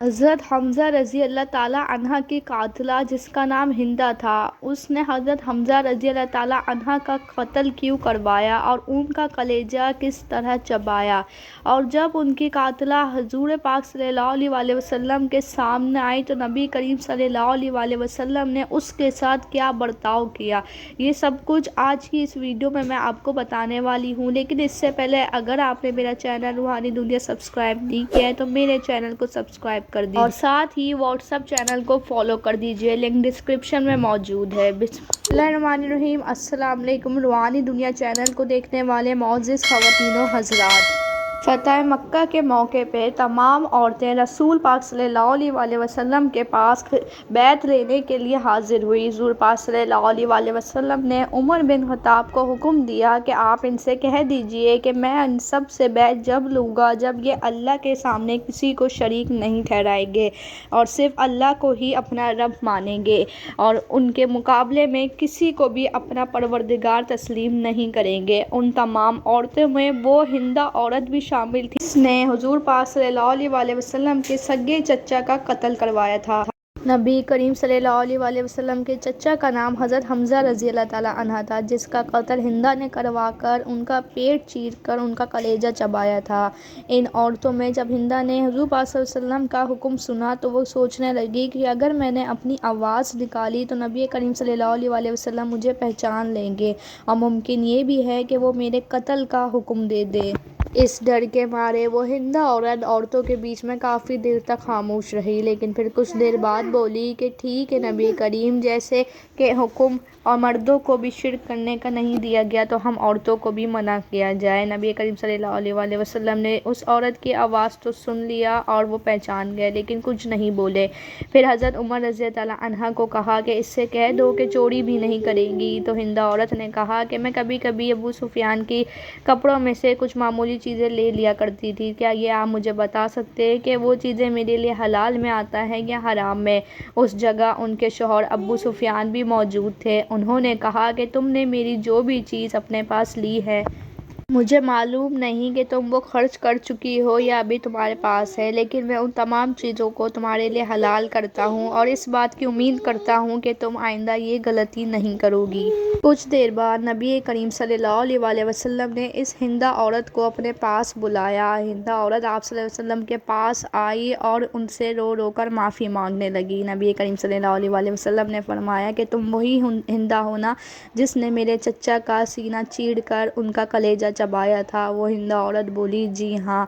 حضرت حمزہ رضی اللہ تعالیٰ عنہ کی قاتلہ جس کا نام ہندا تھا، اس نے حضرت حمزہ رضی اللہ تعالیٰ عنہ کا قتل کیوں کروایا اور ان کا کلیجہ کس طرح چبایا، اور جب ان کی قاتلہ حضور پاک صلی اللہ علیہ وسلم کے سامنے آئی تو نبی کریم صلی اللہ علیہ وسلم نے اس کے ساتھ کیا برتاؤ کیا، یہ سب کچھ آج کی اس ویڈیو میں آپ کو بتانے والی ہوں۔ لیکن اس سے پہلے اگر آپ نے میرا چینل روحانی دنیا سبسکرائب نہیں کیا ہے تو میرے چینل کو سبسکرائب کر دیجیے اور ساتھ ہی واٹس ایپ چینل کو فالو کر دیجیے، لنک ڈسکرپشن میں موجود ہے۔ بسم اللہ الرحمن الرحیم۔ السلام علیکم روحانی دنیا چینل کو دیکھنے والے معزز خواتین و حضرات، فتح مکہ کے موقع پہ تمام عورتیں رسول پاک صلی اللہ علیہ وسلم کے پاس بیعت لینے کے لیے حاضر ہوئی۔ حضور پاک صلی اللہ علیہ وسلم نے عمر بن خطاب کو حکم دیا کہ آپ ان سے کہہ دیجئے کہ میں ان سب سے بیعت جب لوں گا جب یہ اللہ کے سامنے کسی کو شریک نہیں ٹھہرائیں گے اور صرف اللہ کو ہی اپنا رب مانیں گے، اور ان کے مقابلے میں کسی کو بھی اپنا پروردگار تسلیم نہیں کریں گے۔ ان تمام عورتوں میں وہ ہندا عورت بھی شامل تھی جس نے حضور پاک صلی اللہ علیہ وسلم کے سگے چچا کا قتل کروایا تھا۔ نبی کریم صلی اللہ علیہ وسلم کے چچا کا نام حضرت حمزہ رضی اللہ تعالیٰ عنہ تھا، جس کا قتل ہندا نے کروا کر ان کا پیٹ چیر کر ان کا کلیجہ چبایا تھا۔ ان عورتوں میں جب ہندا نے حضور پاک صلی اللہ علیہ وسلم کا حکم سنا تو وہ سوچنے لگی کہ اگر میں نے اپنی آواز نکالی تو نبی کریم صلی اللہ علیہ وسلم مجھے پہچان لیں گے اور ممکن یہ بھی ہے کہ وہ میرے قتل کا حکم دے دے۔ اس ڈر کے مارے وہ ہندا عورتوں کے بیچ میں کافی دیر تک خاموش رہی، لیکن پھر کچھ دیر بعد بولی کہ ٹھیک ہے نبی کریم، جیسے کہ حکم اور مردوں کو بھی شرک کرنے کا نہیں دیا گیا تو ہم عورتوں کو بھی منع کیا جائے۔ نبی کریم صلی اللہ علیہ وسلم نے اس عورت کی آواز تو سن لیا اور وہ پہچان گئے، لیکن کچھ نہیں بولے۔ پھر حضرت عمر رضی اللہ عنہ کو کہا کہ اس سے کہہ دو کہ چوری بھی نہیں کرے گی، تو ہندا عورت نے کہا کہ میں کبھی کبھی ابو سفیان کی کپڑوں میں سے کچھ معمولی چیزیں لے لیا کرتی تھی، کیا یہ آپ مجھے بتا سکتے ہیں کہ وہ چیزیں میرے لیے حلال میں آتا ہے یا حرام میں؟ اس جگہ ان کے شوہر ابو سفیان بھی موجود تھے۔ انہوں نے کہا کہ تم نے میری جو بھی چیز اپنے پاس لی ہے مجھے معلوم نہیں کہ تم وہ خرچ کر چکی ہو یا ابھی تمہارے پاس ہے، لیکن میں ان تمام چیزوں کو تمہارے لیے حلال کرتا ہوں اور اس بات کی امید کرتا ہوں کہ تم آئندہ یہ غلطی نہیں کرو گی۔ کچھ دیر بعد نبی کریم صلی اللہ علیہ وسلم نے اس ہندا عورت کو اپنے پاس بلایا۔ ہندا عورت آپ صلی اللہ علیہ وسلم کے پاس آئی اور ان سے رو رو کر معافی مانگنے لگی۔ نبی کریم صلی اللہ علیہ وسلم نے فرمایا کہ تم وہی ہندا ہو نا جس نے میرے چچا کا سینہ چیر کر ان کا کلیجہ چبایا تھا؟ وہ ہندا عورت بولی جی ہاں۔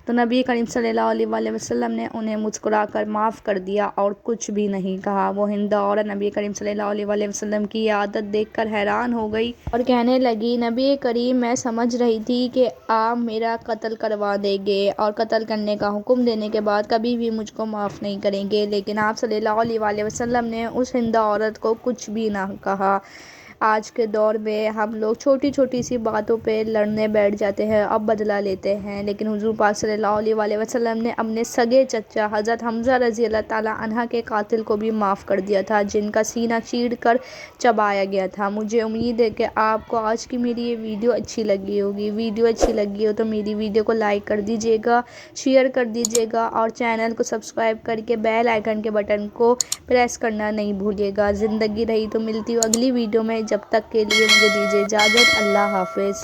تو نبی کریم صلی اللہ علیہ وسلم نے انہیں مسکرا کر معاف کر دیا اور کچھ بھی نہیں کہا۔ وہ ہندا عورت نبی کریم صلی اللہ علیہ وسلم کی عادت دیکھ کر حیران ہو گئی اور کہنے لگی نبی کریم، میں سمجھ رہی تھی کہ آپ میرا قتل کروا دیں گے اور قتل کرنے کا حکم دینے کے بعد کبھی بھی مجھ کو معاف نہیں کریں گے، لیکن آپ صلی اللہ علیہ وسلم نے اس ہندا عورت کو کچھ بھی نہ کہا۔ آج کے دور میں ہم لوگ چھوٹی چھوٹی سی باتوں پہ لڑنے بیٹھ جاتے ہیں اور بدلہ لیتے ہیں، لیکن حضور پاک صلی اللہ علیہ وسلم نے اپنے سگے چچا حضرت حمزہ رضی اللہ تعالیٰ عنہ کے قاتل کو بھی معاف کر دیا تھا، جن کا سینہ چیر کر چبایا گیا تھا۔ مجھے امید ہے کہ آپ کو آج کی میری یہ ویڈیو اچھی لگی ہوگی۔ ویڈیو اچھی لگی ہو تو میری ویڈیو کو لائک کر دیجیے گا، شیئر کر دیجیے گا اور چینل کو سبسکرائب کر کے بیل آئیکن کے بٹن کو پریس کرنا نہیں بھولیے گا۔ زندگی رہی تو ملتی ہوں اگلی ویڈیو میں، جب تک کے لیے مجھے دیجیے اجازت۔ اللہ حافظ۔